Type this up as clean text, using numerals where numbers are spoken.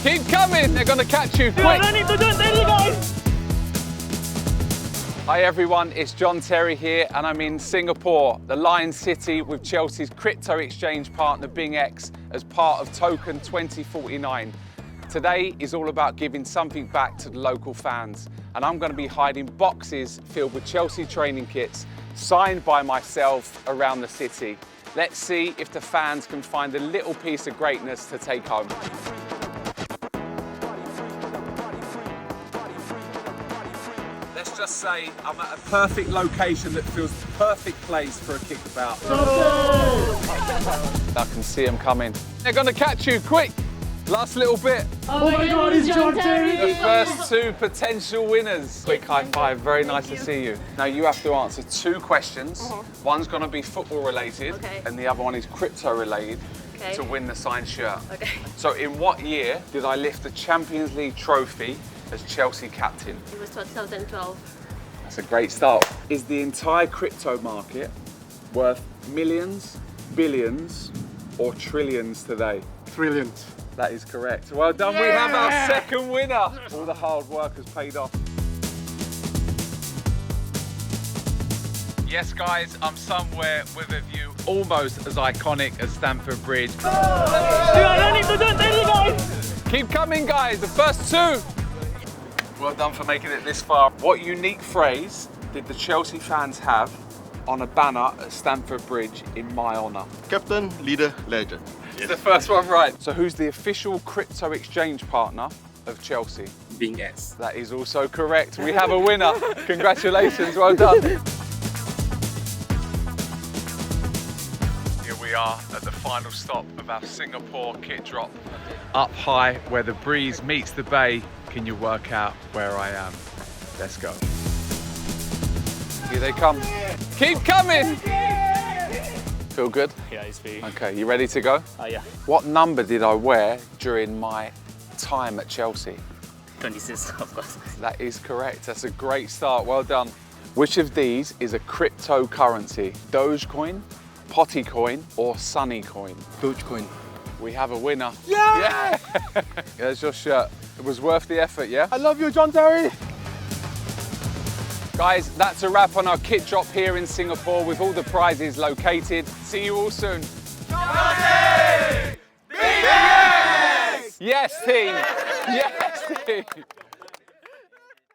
Keep coming, they're gonna catch you, quick! I need to do it, guys! Hi everyone, it's John Terry here and I'm in Singapore, the Lion City with Chelsea's crypto exchange partner BingX as part of Token 2049. Today is all about giving something back to the local fans and I'm going to be hiding boxes filled with Chelsea training kits signed by myself around the city. Let's see if the fans can find a little piece of greatness to take home. Let's just say I'm at a perfect location that feels the perfect place for a kickabout. I can see them coming. They're going to catch you, quick! Last little bit. Oh my God, it's John Terry! The first two potential winners. Quick high five, very nice to see you. Now you have to answer two questions. One's going to be football related and the other one is crypto related to win the signed shirt. So in what year did I lift the Champions League trophy as Chelsea captain? It was 2012. That's a great start. Is the entire crypto market worth millions, billions or trillions today? Trillions. That is correct. Well done, we have our second winner. All the hard work has paid off. Yes guys, I'm somewhere with a view almost as iconic as Stamford Bridge. I need to do it, guys! Keep coming guys, the first two. Well done for making it this far. What unique phrase did the Chelsea fans have on a banner at Stamford Bridge in my honour? Captain, leader, legend. It's the first one right. So who's the official crypto exchange partner of Chelsea? BingX. That is also correct. We have a winner. Congratulations, well done. Here we are at the final stop of our Singapore kit drop. Up high where the breeze meets the bay. Can you work out where I am? Let's go. Here they come. Keep coming! Feel good? Yeah, it's free. Okay, you ready to go? Yeah. What number did I wear during my time at Chelsea? 26, of course. That is correct. That's a great start. Well done. Which of these is a cryptocurrency? Dogecoin, Pottycoin, or Sunnycoin? Dogecoin. We have a winner. Yeah! There's your shirt. It was worth the effort, yeah? I love you, John Terry. Guys, that's a wrap on our kit drop here in Singapore with all the prizes located. See you all soon. Yes, team! Yes, team!